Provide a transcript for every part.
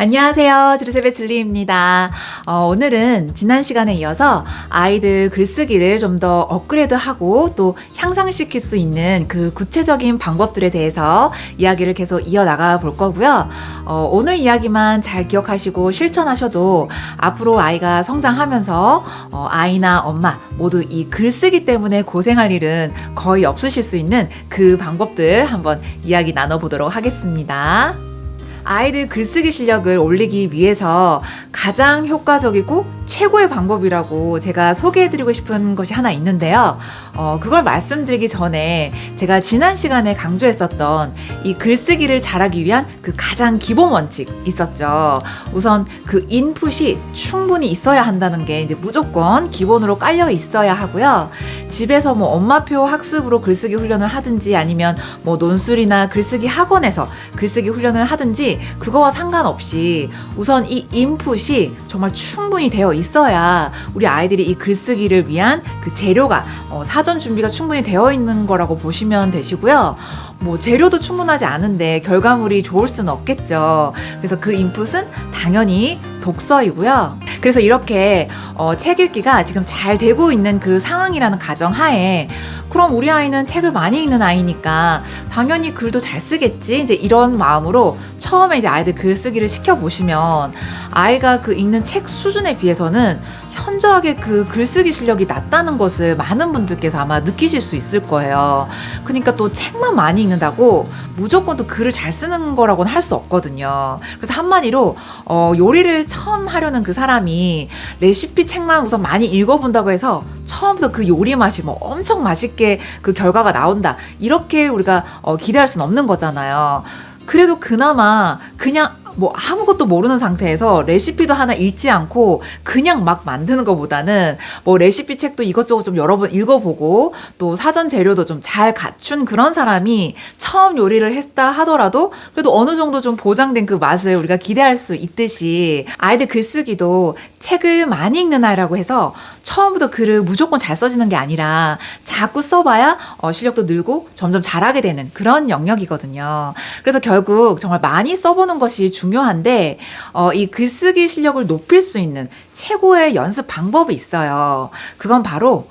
안녕하세요. 주루세배 줄리입니다. 오늘은 지난 시간에 이어서 아이들 글쓰기를 좀 더 업그레이드하고 또 향상시킬 수 있는 그 구체적인 방법들에 대해서 이야기를 계속 이어나가 볼 거고요. 오늘 이야기만 잘 기억하시고 실천하셔도 앞으로 아이가 성장하면서 아이나 엄마 모두 이 글쓰기 때문에 고생할 일은 거의 없으실 수 있는 그 방법들 한번 이야기 나눠보도록 하겠습니다. 아이들 글쓰기 실력을 올리기 위해서 가장 효과적이고 최고의 방법이라고 제가 소개해드리고 싶은 것이 하나 있는데요. 그걸 말씀드리기 전에 제가 지난 시간에 강조했었던 이 글쓰기를 잘하기 위한 그 가장 기본 원칙 있었죠. 우선 그 인풋이 충분히 있어야 한다는 게 이제 무조건 기본으로 깔려 있어야 하고요. 집에서 뭐 엄마표 학습으로 글쓰기 훈련을 하든지 아니면 뭐 논술이나 글쓰기 학원에서 글쓰기 훈련을 하든지 그거와 상관없이 우선 이 인풋이 정말 충분히 되어 있어야 우리 아이들이 이 글쓰기를 위한 그 재료가 사전 준비가 충분히 되어 있는 거라고 보시면 되시고요. 뭐 재료도 충분하지 않은데 결과물이 좋을 수는 없겠죠. 그래서 그 인풋은 당연히 독서이고요. 그래서 이렇게 책 읽기가 지금 잘 되고 있는 그 상황이라는 가정하에 그럼 우리 아이는 책을 많이 읽는 아이니까 당연히 글도 잘 쓰겠지 이제 이런 마음으로 처음에 이제 아이들 글쓰기를 시켜보시면 아이가 그 읽는 책 수준에 비해서는 현저하게 그 글쓰기 실력이 낮다는 것을 많은 분들께서 아마 느끼실 수 있을 거예요. 그러니까 또 책만 많이 읽는다고 무조건 또 글을 잘 쓰는 거라고는 할 수 없거든요. 그래서 한마디로 요리를 처음 하려는 그 사람이 레시피 책만 우선 많이 읽어본다고 해서 처음부터 그 요리 맛이 뭐 엄청 맛있게 그 결과가 나온다 이렇게 우리가 기대할 수는 없는 거잖아요. 그래도 그나마 그냥 뭐 아무것도 모르는 상태에서 레시피도 하나 읽지 않고 그냥 막 만드는 것보다는 뭐 레시피 책도 이것저것 좀 여러 번 읽어보고 또 사전 재료도 좀 잘 갖춘 그런 사람이 처음 요리를 했다 하더라도 그래도 어느 정도 좀 보장된 그 맛을 우리가 기대할 수 있듯이 아이들 글쓰기도 책을 많이 읽는 아이라고 해서 처음부터 글을 무조건 잘 써지는 게 아니라 자꾸 써봐야 실력도 늘고 점점 잘하게 되는 그런 영역이거든요. 그래서 결국 정말 많이 써보는 것이 중요한데 이 글쓰기 실력을 높일 수 있는 최고의 연습 방법이 있어요. 그건 바로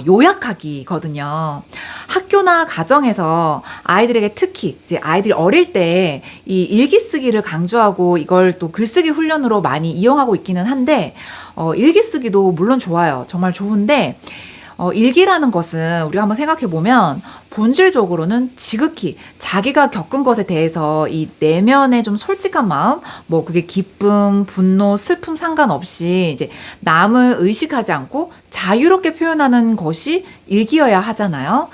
요약하기거든요. 학교나 가정에서 아이들에게 특히 이제 아이들이 어릴 때 이 일기 쓰기를 강조하고 이걸 또 글쓰기 훈련으로 많이 이용하고 있기는 한데 일기 쓰기도 물론 좋아요. 정말 좋은데 일기라는 것은 우리가 한번 생각해 보면 본질적으로는 지극히 자기가 겪은 것에 대해서 이 내면의 좀 솔직한 마음, 뭐 그게 기쁨, 분노, 슬픔 상관없이 이제 남을 의식하지 않고 자유롭게 표현하는 것이 일기여야 하잖아요.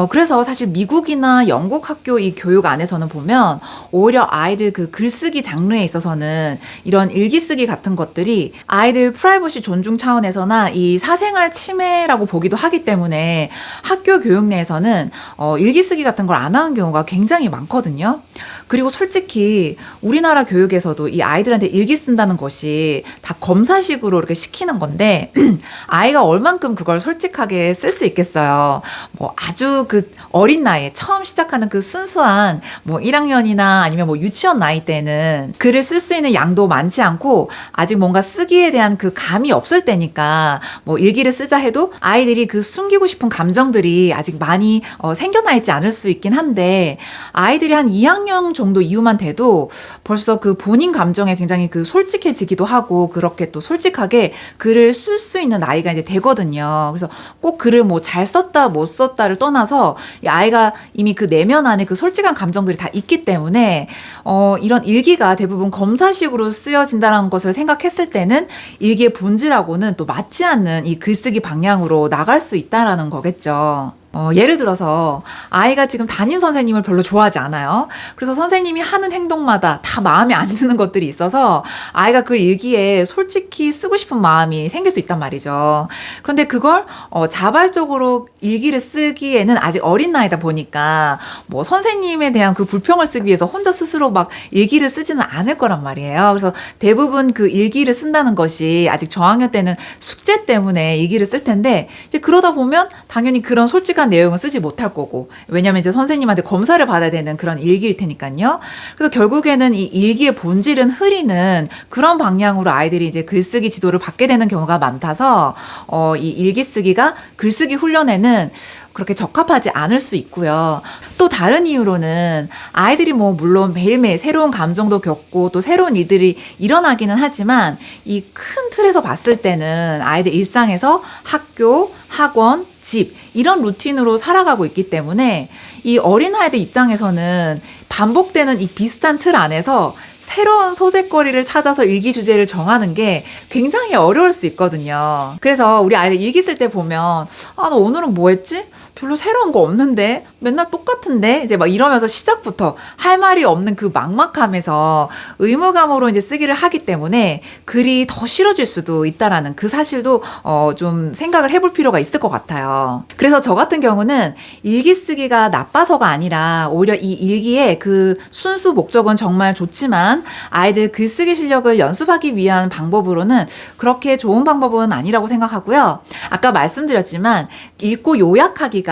그래서 사실 미국이나 영국 학교 이 교육 안에서는 보면 오히려 아이들 그 글쓰기 장르에 있어서는 이런 일기쓰기 같은 것들이 아이들 프라이버시 존중 차원에서나 이 사생활 침해라고 보기도 하기 때문에 학교 교육 내에서는 일기쓰기 같은 걸 안 하는 경우가 굉장히 많거든요. 그리고 솔직히 우리나라 교육에서도 이 아이들한테 일기 쓴다는 것이 다 검사식으로 이렇게 시키는 건데 아이가 얼만큼 그걸 솔직하게 쓸 수 있겠어요. 뭐 아주 그 어린 나이에 처음 시작하는 그 순수한 뭐 1학년이나 아니면 뭐 유치원 나이 때는 글을 쓸 수 있는 양도 많지 않고 아직 뭔가 쓰기에 대한 그 감이 없을 때니까 뭐 일기를 쓰자 해도 아이들이 그 숨기고 싶은 감정들이 아직 많이 생겨나 있지 않을 수 있긴 한데 아이들이 한 2학년 정도 이후만 돼도 벌써 그 본인 감정에 굉장히 그 솔직해지기도 하고 그렇게 또 솔직하게 글을 쓸 수 있는 나이가 이제 되거든요. 그래서 꼭 글을 뭐 잘 썼다 못 썼다를 떠나서 이 아이가 이미 그 내면 안에 그 솔직한 감정들이 다 있기 때문에 이런 일기가 대부분 검사식으로 쓰여진다는 것을 생각했을 때는 일기의 본질하고는 또 맞지 않는 이 글쓰기 방향으로 나갈 수 있다라는 거겠죠. 예를 들어서 아이가 지금 담임 선생님을 별로 좋아하지 않아요. 그래서 선생님이 하는 행동마다 다 마음에 안 드는 것들이 있어서 아이가 그 일기에 솔직히 쓰고 싶은 마음이 생길 수 있단 말이죠. 그런데 그걸 자발적으로 일기를 쓰기에는 아직 어린 나이다 보니까 뭐 선생님에 대한 그 불평을 쓰기 위해서 혼자 스스로 막 일기를 쓰지는 않을 거란 말이에요. 그래서 대부분 그 일기를 쓴다는 것이 아직 저학년 때는 숙제 때문에 일기를 쓸 텐데 이제 그러다 보면 당연히 그런 솔직한 솔직한 내용은 쓰지 못할 거고, 왜냐면 이제 선생님한테 검사를 받아야 되는 그런 일기일 테니까요. 그래서 결국에는 이 일기의 본질은 흐리는 그런 방향으로 아이들이 이제 글쓰기 지도를 받게 되는 경우가 많다서 이 일기 쓰기가 글쓰기 훈련에는 그렇게 적합하지 않을 수 있고요. 또 다른 이유로는 아이들이 뭐 물론 매일매일 새로운 감정도 겪고 또 새로운 일들이 일어나기는 하지만 이 큰 틀에서 봤을 때는 아이들 일상에서 학교, 학원, 집 이런 루틴으로 살아가고 있기 때문에 이 어린아이들 입장에서는 반복되는 이 비슷한 틀 안에서 새로운 소재거리를 찾아서 일기 주제를 정하는 게 굉장히 어려울 수 있거든요. 그래서 우리 아이들 일기 쓸 때 보면 너 오늘은 뭐 했지? 별로 새로운 거 없는데? 맨날 똑같은데? 이제 막 이러면서 시작부터 할 말이 없는 그 막막함에서 의무감으로 이제 쓰기를 하기 때문에 글이 더 싫어질 수도 있다라는 그 사실도 좀 생각을 해볼 필요가 있을 것 같아요. 그래서 저 같은 경우는 일기 쓰기가 나빠서가 아니라 오히려 이 일기의 그 순수 목적은 정말 좋지만 아이들 글쓰기 실력을 연습하기 위한 방법으로는 그렇게 좋은 방법은 아니라고 생각하고요. 아까 말씀드렸지만 읽고 요약하기가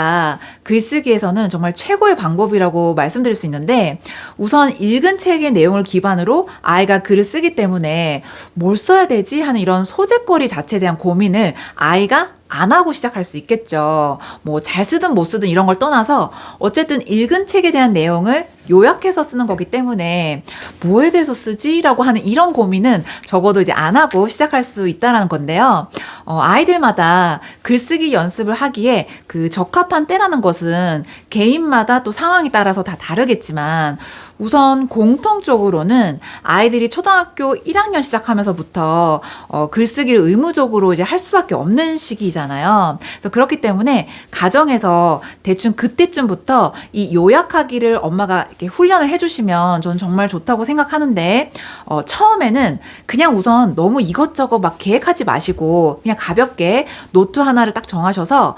글쓰기에서는 정말 최고의 방법이라고 말씀드릴 수 있는데 우선 읽은 책의 내용을 기반으로 아이가 글을 쓰기 때문에 뭘 써야 되지 하는 이런 소재거리 자체에 대한 고민을 아이가 안 하고 시작할 수 있겠죠. 뭐 잘 쓰든 못 쓰든 이런 걸 떠나서 어쨌든 읽은 책에 대한 내용을 요약해서 쓰는 거기 때문에 뭐에 대해서 쓰지? 라고 하는 이런 고민은 적어도 이제 안 하고 시작할 수 있다는 건데요. 아이들마다 글쓰기 연습을 하기에 그 적합한 때라는 것은 개인마다 또 상황에 따라서 다 다르겠지만 우선 공통적으로는 아이들이 초등학교 1학년 시작하면서부터 글쓰기를 의무적으로 이제 할 수밖에 없는 시기잖아요. 그래서 그렇기 때문에 가정에서 대충 그때쯤부터 이 요약하기를 엄마가 이렇게 훈련을 해주시면 저는 정말 좋다고 생각하는데 처음에는 그냥 우선 너무 이것저것 막 계획하지 마시고 그냥 가볍게 노트 하나를 딱 정하셔서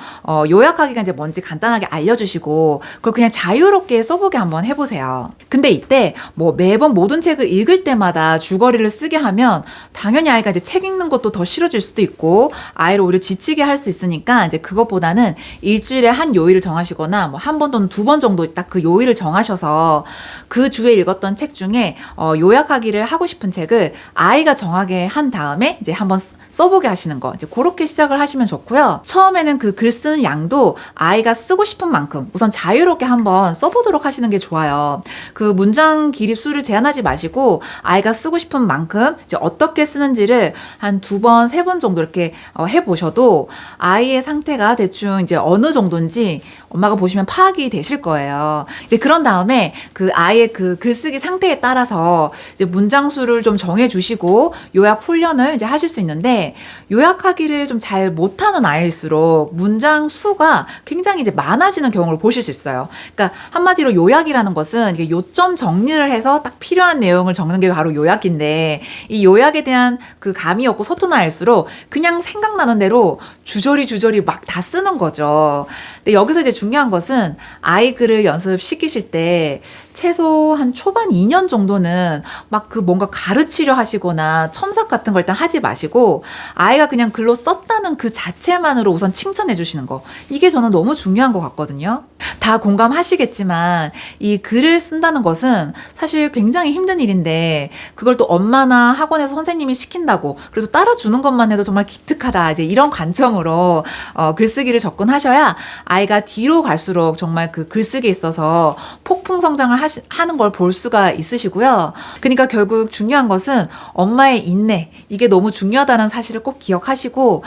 요약하기가 이제 뭔지 간단하게 알려주시고 그걸 그냥 자유롭게 써보게 한번 해보세요. 근데 이때 뭐 매번 모든 책을 읽을 때마다 줄거리를 쓰게 하면 당연히 아이가 이제 책 읽는 것도 더 싫어질 수도 있고 아이를 오히려 지치게 할 수 있으니까 이제 그것보다는 일주일에 한 요일을 정하시거나 뭐 한 번 또는 두 번 정도 딱 그 요일을 정하셔서 그 주에 읽었던 책 중에 요약하기를 하고 싶은 책을 아이가 정하게 한 다음에 이제 한번 써보게 하시는 거 이제 그렇게 시작을 하시면 좋고요. 처음에는 그 글 쓰는 양도 아이가 쓰고 싶은 만큼 우선 자유롭게 한번 써보도록 하시는 게 좋아요. 그 문장 길이 수를 제한하지 마시고 아이가 쓰고 싶은 만큼 이제 어떻게 쓰는지를 한 두 번, 세 번 정도 이렇게 해보셔도 아이의 상태가 대충 이제 어느 정도인지 엄마가 보시면 파악이 되실 거예요. 이제 그런 다음에 그 아이의 그 글쓰기 상태에 따라서 이제 문장 수를 좀 정해주시고 요약 훈련을 이제 하실 수 있는데 요약하기를 좀 잘 못하는 아이일수록 문장 수가 굉장히 이제 많아지는 경우를 보실 수 있어요. 그러니까 한마디로 요약이라는 것은 이게 요점 정리를 해서 딱 필요한 내용을 적는 게 바로 요약인데 이 요약에 대한 그 감이 없고 서툰 아이일수록 그냥 생각나는 대로 주저리 막 다 쓰는 거죠. 근데 여기서 이제 중요한 것은 아이 글을 연습시키실 때 최소 한 초반 2년 정도는 막 그 뭔가 가르치려 하시거나 첨삭 같은 걸 일단 하지 마시고 아이가 그냥 글로 썼다는 그 자체만으로 우선 칭찬해 주시는 거 이게 저는 너무 중요한 것 같거든요. 다 공감하시겠지만 이 글을 쓴다는 것은 사실 굉장히 힘든 일인데 그걸 또 엄마나 학원에서 선생님이 시킨다고 그래도 따라주는 것만 해도 정말 기특하다 이제 이런 관점으로 글쓰기를 접근하셔야 아이가 뒤로 갈수록 정말 그 글쓰기에 있어서 폭풍 성장을 하는 걸 볼 수가 있으시고요. 그러니까 결국 중요한 것은 엄마의 인내 이게 너무 중요하다는 사실을 꼭 기억하시고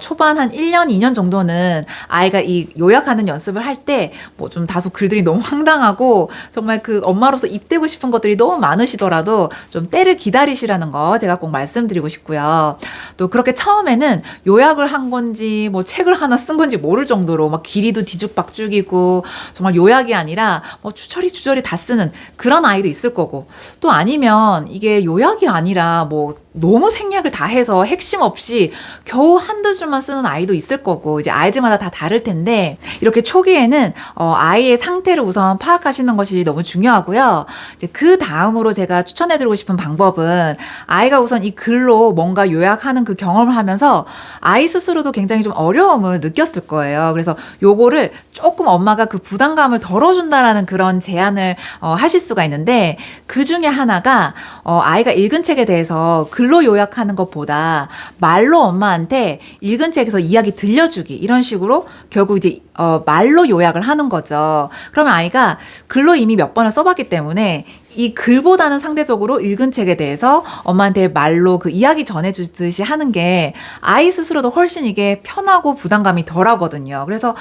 초반 한 1년, 2년 정도는 아이가 이 요약하는 연습을 할 때 뭐 좀 다소 글들이 너무 황당하고 정말 그 엄마로서 입대고 싶은 것들이 너무 많으시더라도 좀 때를 기다리시라는 거 제가 꼭 말씀드리고 싶고요. 또 그렇게 처음에는 요약을 한 건지 뭐 책을 하나 쓴 건지 모를 정도로 막 길이도 뒤죽박죽이고 정말 요약이 아니라 뭐 주저리 다 쓰는 그런 아이도 있을 거고 또 아니면 이게 요약이 아니라 뭐 너무 생략을 다 해서 핵심 없이 겨우 한두 줄만 쓰는 아이도 있을 거고, 이제 아이들마다 다 다를 텐데, 이렇게 초기에는 아이의 상태를 우선 파악하시는 것이 너무 중요하고요. 이제 그 다음으로 제가 추천해드리고 싶은 방법은, 아이가 우선 이 글로 뭔가 요약하는 그 경험을 하면서 아이 스스로도 굉장히 좀 어려움을 느꼈을 거예요. 그래서 요거를 조금 엄마가 그 부담감을 덜어준다라는 그런 제안을 하실 수가 있는데, 그 중에 하나가 아이가 읽은 책에 대해서 글로 요약하는 것보다 말로 엄마한테 읽은 책에서 이야기 들려주기, 이런 식으로 결국 이제 말로 요약을 하는 거죠. 그러면 아이가 글로 이미 몇 번을 써봤기 때문에 이 글보다는 상대적으로 읽은 책에 대해서 엄마한테 말로 그 이야기 전해주듯이 하는 게 아이 스스로도 훨씬 이게 편하고 부담감이 덜 하거든요. 그래서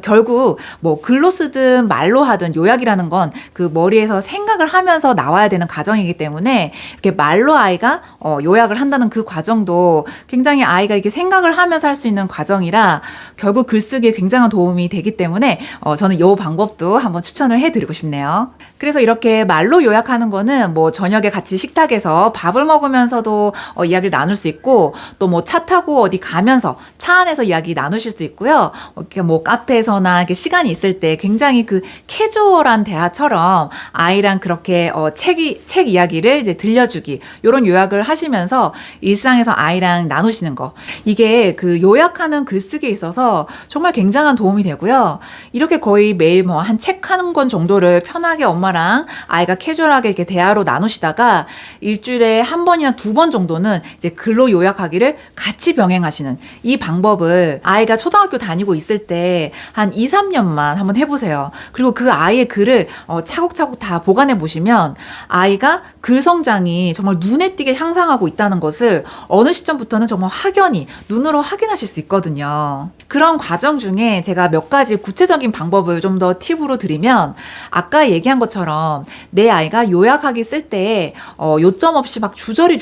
결국 뭐 글로 쓰든 말로 하든 요약이라는 건 그 머리에서 생각을 하면서 나와야 되는 과정이기 때문에, 이렇게 말로 아이가 요약을 한다는 그 과정도 굉장히 아이가 이렇게 생각을 하면서 할 수 있는 과정이라 결국 글쓰기에 굉장한 도움이 되기 때문에 저는 이 방법도 한번 추천을 해드리고 싶네요. 그래서 이렇게 말로 요약하는 거는 뭐 저녁에 같이 식탁에서 밥을 먹으면서도 이야기를 나눌 수 있고, 또 뭐 차 타고 어디 가면서 차 안에서 이야기 나누실 수 있고요. 이렇게 뭐 카페에서나 이렇게 시간이 있을 때 굉장히 그 캐주얼한 대화처럼 아이랑 그렇게 책 이야기를 이제 들려주기, 이런 요약을 하시면서 일상에서 아이랑 나누시는 거, 이게 그 요약하는 글쓰기에 있어서 정말 굉장한 도움이 되고요. 이렇게 거의 매일 뭐 한 책 한 권 정도를 편하게 엄마랑 아이가 캐주얼하게 이렇게 대화로 나누시다가 일주일에 한 번이나 두 번 정도는 이제 글로 요약하기를 같이 병행하시는 이 방법을 아이가 초등학교 다니고 있을 때 한 2, 3년만 한번 해보세요. 그리고 그 아이의 글을 차곡차곡 다 보관해 보시면 아이가 글 성장이 정말 눈에 띄게 향상하고 있다는 것을 어느 시점부터는 정말 확연히 눈으로 확인하실 수 있거든요. 그런 과정 중에 제가 몇 가지 구체적인 방법을 좀 더 팁으로 드리면, 아까 얘기한 것처럼 내 아이가 요약하기 쓸 때 요점 없이 막 주저리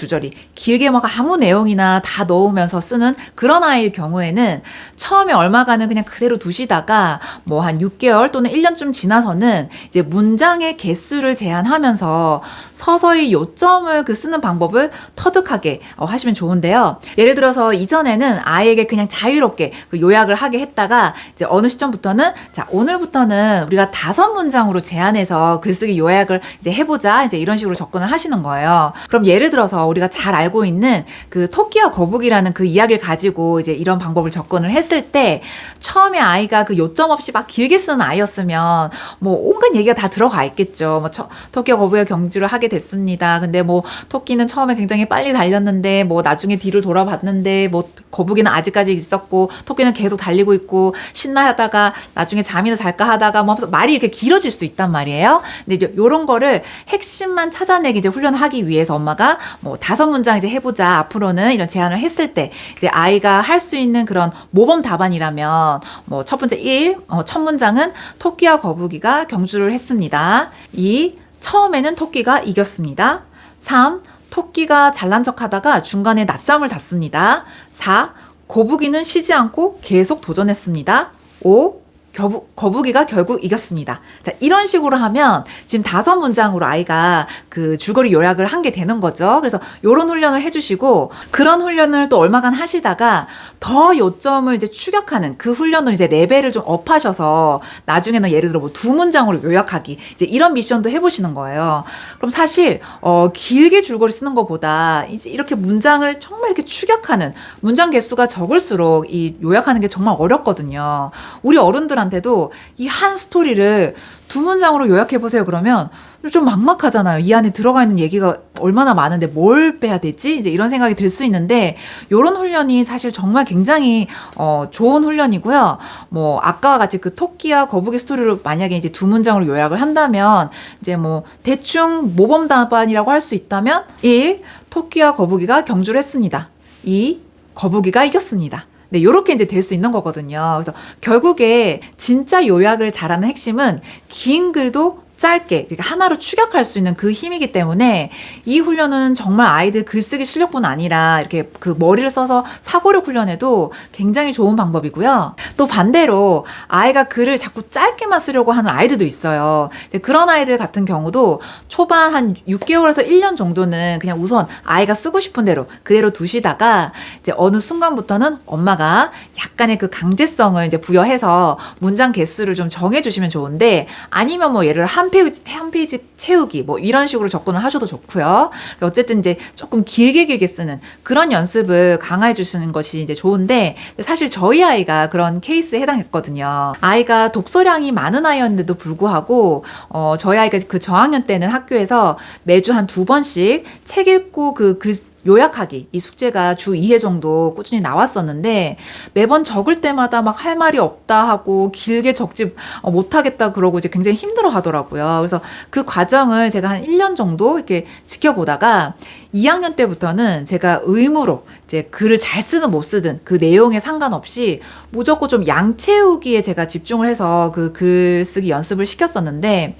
길게 막 아무 내용이나 다 넣으면서 쓰는 그런 아이일 경우에는 처음에 얼마간은 그냥 그대로 두시다가 뭐 한 6개월 또는 1년쯤 지나서는 이제 문장의 개수를 제한하면서 서서히 요점을 그 쓰는 방법을 터득하게 하시면 좋은데요. 예를 들어서 이전에는 아이에게 그냥 자유롭게 그 요약을 하게 했다가 이제 어느 시점부터는 자, 오늘부터는 우리가 5문장으로 제한해서 글쓰기 요약을 이제 해보자, 이제 이런 식으로 접근을 하시는 거예요. 그럼 예를 들어서 우리가 잘 알고 있는 그 토끼와 거북이라는 그 이야기를 가지고 이제 이런 방법을 접근을 했을 때, 처음에 아이가 그 요점 없이 막 길게 쓰는 아이였으면 뭐 온갖 얘기가 다 들어가 있겠죠. 뭐 토끼와 거북이가 경주를 하게 됐습니다. 근데 뭐 토끼는 처음에 굉장히 빨리 달렸는데 뭐 나중에 뒤를 돌아봤는데 뭐 거북이는 아직까지 있었고 토끼는 계속 달리고 있고 신나하다가 나중에 잠이나 잘까 하다가 뭐 말이 이렇게 길어질 수 있단 말이에요. 근데 이제 요런 거를 핵심만 찾아내기 이제 훈련하기 위해서 엄마가 뭐 5문장 이제 해보자 앞으로는, 이런 제안을 했을 때 이제 아이가 할 수 있는 그런 모범 답안이라면, 뭐 첫 번째 1, 첫 문장은 토끼와 거북이가 경주를 했습니다. 2, 처음에는 토끼가 이겼습니다. 3, 토끼가 잘난 척 하다가 중간에 낮잠을 잤습니다. 4, 거북이는 쉬지 않고 계속 도전했습니다. 5, 거북이가 결국 이겼습니다. 자, 이런 식으로 하면 지금 5문장으로 아이가 그 줄거리 요약을 한 게 되는 거죠. 그래서 이런 훈련을 해주시고, 그런 훈련을 또 얼마간 하시다가 더 요점을 이제 추격하는 그 훈련을 이제 레벨을 좀 업하셔서 나중에는 예를 들어 뭐 2문장으로 요약하기, 이제 이런 미션도 해보시는 거예요. 그럼 사실 길게 줄거리 쓰는 것보다 이제 이렇게 문장을 정말 이렇게 추격하는, 문장 개수가 적을수록 이 요약하는 게 정말 어렵거든요. 우리 어른들한테도 이 한 스토리를 2문장으로 요약해보세요 그러면 좀 막막하잖아요. 이 안에 들어가 있는 얘기가 얼마나 많은데 뭘 빼야 되지? 이제 이런 생각이 들 수 있는데, 이런 훈련이 사실 정말 굉장히 좋은 훈련이고요. 뭐 아까와 같이 그 토끼와 거북이 스토리를 만약에 이제 2문장으로 요약을 한다면 이제 뭐 대충 모범 답안이라고 할 수 있다면, 1, 토끼와 거북이가 경주를 했습니다. 2, 거북이가 이겼습니다. 네, 요렇게 이제 될 수 있는 거거든요. 그래서 결국에 진짜 요약을 잘하는 핵심은 긴 글도 짧게 그러니까 하나로 축약할 수 있는 그 힘이기 때문에 이 훈련은 정말 아이들 글쓰기 실력뿐 아니라 이렇게 그 머리를 써서 사고력 훈련에도 굉장히 좋은 방법이고요. 또 반대로 아이가 글을 자꾸 짧게만 쓰려고 하는 아이들도 있어요. 그런 아이들 같은 경우도 초반 한 6개월에서 1년 정도는 그냥 우선 아이가 쓰고 싶은 대로 그대로 두시다가 이제 어느 순간부터는 엄마가 약간의 그 강제성을 이제 부여해서 문장 개수를 좀 정해주시면 좋은데, 아니면 뭐 예를 들어 한 페이지 채우기 뭐 이런 식으로 접근을 하셔도 좋고요. 어쨌든 이제 조금 길게 쓰는 그런 연습을 강화해 주시는 것이 이제 좋은데, 사실 저희 아이가 그런 케이스에 해당했거든요. 아이가 독서량이 많은 아이였는데도 불구하고 저희 아이가 그 저학년 때는 학교에서 매주 한 2번씩 책 읽고 그 글 요약하기 이 숙제가 주 2회 정도 꾸준히 나왔었는데, 매번 적을 때마다 막 할 말이 없다 하고 길게 적지 못하겠다 그러고 이제 굉장히 힘들어 하더라고요. 그래서 그 과정을 제가 한 1년 정도 이렇게 지켜보다가 2학년 때부터는 제가 의무로 이제 글을 잘 쓰든 못 쓰든 그 내용에 상관없이 무조건 좀 양 채우기에 제가 집중을 해서 그 글쓰기 연습을 시켰었는데,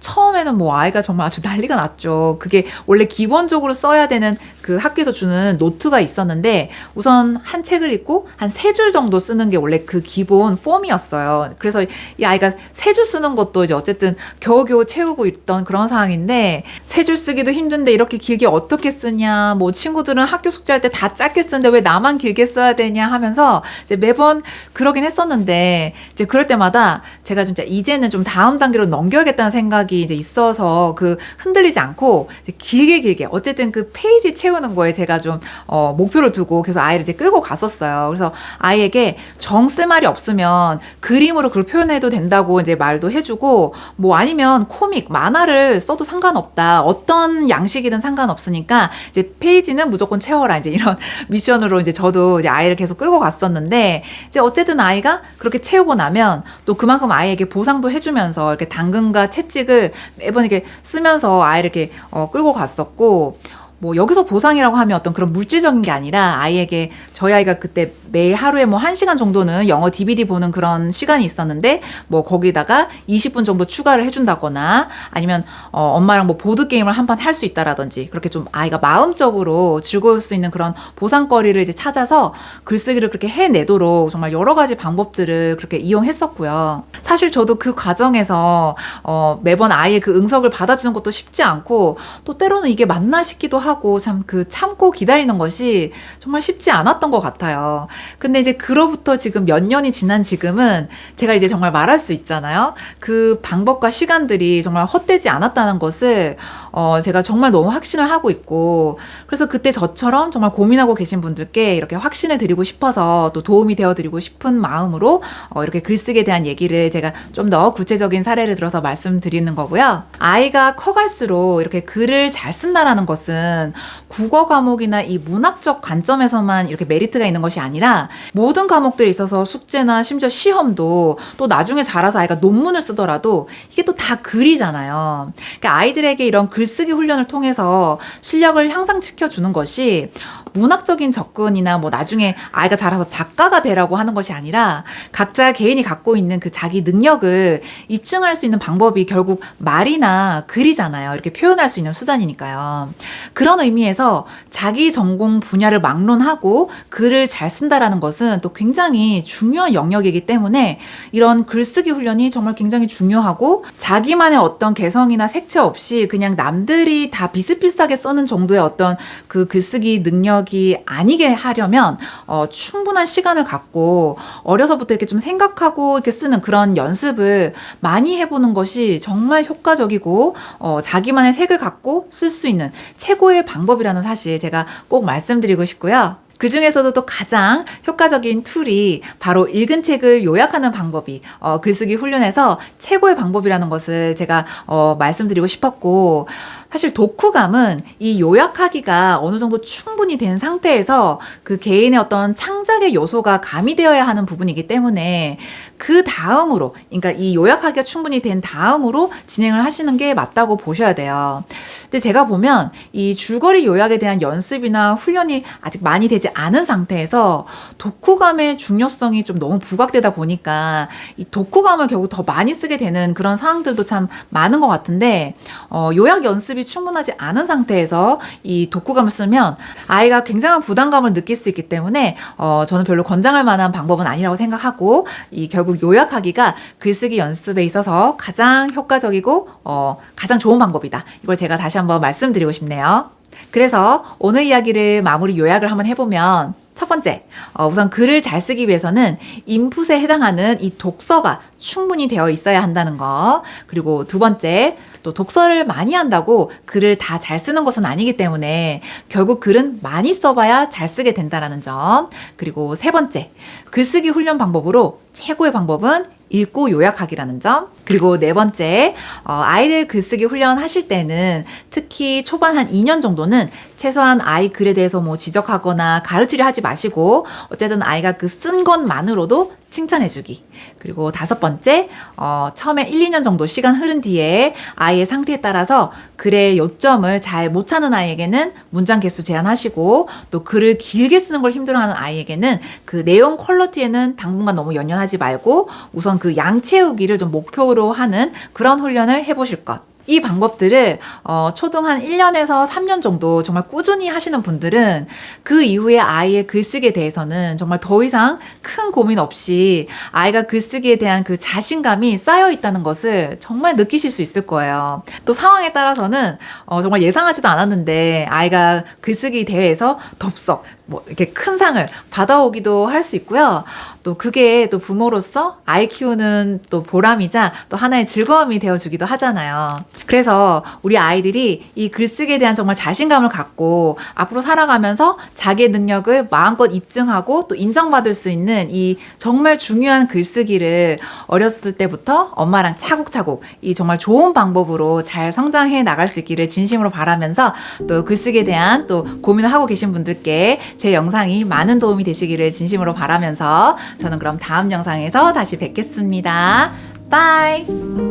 처음에는 뭐 아이가 정말 아주 난리가 났죠. 그게 원래 기본적으로 써야 되는 그 학교에서 주는 노트가 있었는데, 우선 한 책을 읽고 한 3줄 정도 쓰는 게 원래 그 기본 폼이었어요. 그래서 이 아이가 3줄 쓰는 것도 이제 어쨌든 겨우겨우 채우고 있던 그런 상황인데, 3줄 쓰기도 힘든데 이렇게 길게 어떻게 쓰냐, 뭐 친구들은 학교 숙제할 때 다 짧게 쓰는데 왜 나만 길게 써야 되냐 하면서 이제 매번 그러긴 했었는데, 이제 그럴 때마다 제가 진짜 이제는 좀 다음 단계로 넘겨야겠다는 생각이 이제 있어서 그 흔들리지 않고 이제 길게 어쨌든 그 페이지 채우는 거에 제가 좀 목표를 두고 계속 아이를 이제 끌고 갔었어요. 그래서 아이에게 정 쓸 말이 없으면 그림으로 그걸 표현해도 된다고 이제 말도 해주고, 뭐 아니면 코믹 만화를 써도 상관없다, 어떤 양식이든 상관없으니까 이제 페이지는 무조건 채워라, 이제 이런 미션으로 이제 저도 이제 아이를 계속 끌고 갔었는데, 이제 어쨌든 아이가 그렇게 채우고 나면 또 그만큼 아이에게 보상도 해주면서 이렇게 당근과 채찍을 매번 이렇게 쓰면서 아이를 이렇게 끌고 갔었고, 뭐 여기서 보상이라고 하면 어떤 그런 물질적인 게 아니라, 아이에게 저희 아이가 그때 매일 하루에 뭐 1시간 정도는 영어 DVD 보는 그런 시간이 있었는데, 뭐 거기다가 20분 정도 추가를 해준다거나, 아니면 엄마랑 뭐 보드게임을 한 판 할 수 있다라든지, 그렇게 좀 아이가 마음적으로 즐거울 수 있는 그런 보상거리를 이제 찾아서 글쓰기를 그렇게 해내도록 정말 여러 가지 방법들을 그렇게 이용했었고요. 사실 저도 그 과정에서 매번 아이의 그 응석을 받아주는 것도 쉽지 않고, 또 때로는 이게 맞나 싶기도 하고, 참 그 참고 기다리는 것이 정말 쉽지 않았던 것 같아요. 근데 이제 그로부터 지금 몇 년이 지난 지금은 제가 이제 정말 말할 수 있잖아요. 그 방법과 시간들이 정말 헛되지 않았다는 것을 제가 정말 너무 확신을 하고 있고, 그래서 그때 저처럼 정말 고민하고 계신 분들께 이렇게 확신을 드리고 싶어서, 또 도움이 되어 드리고 싶은 마음으로 이렇게 글쓰기에 대한 얘기를 제가 좀 더 구체적인 사례를 들어서 말씀드리는 거고요. 아이가 커갈수록 이렇게 글을 잘 쓴다라는 것은 국어 과목이나 이 문학적 관점에서만 이렇게 메리트가 있는 것이 아니라, 모든 과목들에 있어서 숙제나 심지어 시험도 또 나중에 자라서 아이가 논문을 쓰더라도 이게 또 다 글이잖아요. 그러니까 아이들에게 이런 글쓰기 훈련을 통해서 실력을 향상시켜 주는 것이 문학적인 접근이나 뭐 나중에 아이가 자라서 작가가 되라고 하는 것이 아니라, 각자 개인이 갖고 있는 그 자기 능력을 입증할 수 있는 방법이 결국 말이나 글이잖아요. 이렇게 표현할 수 있는 수단이니까요. 그런 의미에서 자기 전공 분야를 막론하고 글을 잘 쓴다라는 것은 또 굉장히 중요한 영역이기 때문에, 이런 글쓰기 훈련이 정말 굉장히 중요하고, 자기만의 어떤 개성이나 색채 없이 그냥 남들이 다 비슷비슷하게 써는 정도의 어떤 그 글쓰기 능력이 아니게 하려면 충분한 시간을 갖고 어려서부터 이렇게 좀 생각하고 이렇게 쓰는 그런 연습을 많이 해보는 것이 정말 효과적이고, 자기만의 색을 갖고 쓸 수 있는 최고의 방법이라는 사실 제가 꼭 말씀드리고 싶고요. 그 중에서도 또 가장 효과적인 툴이 바로 읽은 책을 요약하는 방법이 글쓰기 훈련에서 최고의 방법이라는 것을 제가 말씀드리고 싶었고, 사실 독후감은 이 요약하기가 어느 정도 충분히 된 상태에서 그 개인의 어떤 창작의 요소가 가미되어야 하는 부분이기 때문에 그 다음으로, 그러니까 이 요약하기가 충분히 된 다음으로 진행을 하시는 게 맞다고 보셔야 돼요. 근데 제가 보면 이 줄거리 요약에 대한 연습이나 훈련이 아직 많이 되지 않은 상태에서 독후감의 중요성이 좀 너무 부각되다 보니까 이 독후감을 결국 더 많이 쓰게 되는 그런 상황들도 참 많은 것 같은데, 요약 연습이 충분하지 않은 상태에서 이 독후감을 쓰면 아이가 굉장한 부담감을 느낄 수 있기 때문에 저는 별로 권장할 만한 방법은 아니라고 생각하고, 이 결국 요약하기가 글쓰기 연습에 있어서 가장 효과적이고 가장 좋은 방법이다. 이걸 제가 다시 한번 말씀드리고 싶네요. 그래서 오늘 이야기를 마무리 요약을 한번 해보면, 첫 번째, 우선 글을 잘 쓰기 위해서는 인풋에 해당하는 이 독서가 충분히 되어 있어야 한다는 거. 그리고 두 번째, 또 독서를 많이 한다고 글을 다 잘 쓰는 것은 아니기 때문에 결국 글은 많이 써봐야 잘 쓰게 된다는 점. 그리고 세 번째, 글쓰기 훈련 방법으로 최고의 방법은 읽고 요약하기라는 점. 그리고 네 번째, 아이들 글쓰기 훈련 하실 때는 특히 초반 한 2년 정도는 최소한 아이 글에 대해서 뭐 지적하거나 가르치려 하지 마시고 어쨌든 아이가 그 쓴 것만으로도 칭찬해주기. 그리고 다섯 번째, 처음에 1, 2년 정도 시간 흐른 뒤에 아이의 상태에 따라서 글의 요점을 잘 못 찾는 아이에게는 문장 개수 제한하시고, 또 글을 길게 쓰는 걸 힘들어하는 아이에게는 그 내용 퀄리티에는 당분간 너무 연연하지 말고 우선 그 양 채우기를 좀 목표로 하는 그런 훈련을 해보실 것. 이 방법들을 초등 한 1년에서 3년 정도 정말 꾸준히 하시는 분들은 그 이후에 아이의 글쓰기에 대해서는 정말 더 이상 큰 고민 없이 아이가 글쓰기에 대한 그 자신감이 쌓여 있다는 것을 정말 느끼실 수 있을 거예요. 또 상황에 따라서는 정말 예상하지도 않았는데 아이가 글쓰기 대회에서 덥석 뭐 이렇게 큰 상을 받아오기도 할 수 있고요. 또 그게 또 부모로서 아이 키우는 또 보람이자 또 하나의 즐거움이 되어주기도 하잖아요. 그래서 우리 아이들이 이 글쓰기에 대한 정말 자신감을 갖고 앞으로 살아가면서 자기의 능력을 마음껏 입증하고 또 인정받을 수 있는 이 정말 중요한 글쓰기를 어렸을 때부터 엄마랑 차곡차곡 이 정말 좋은 방법으로 잘 성장해 나갈 수 있기를 진심으로 바라면서, 또 글쓰기에 대한 또 고민을 하고 계신 분들께 제 영상이 많은 도움이 되시기를 진심으로 바라면서 저는 그럼 다음 영상에서 다시 뵙겠습니다. 바이!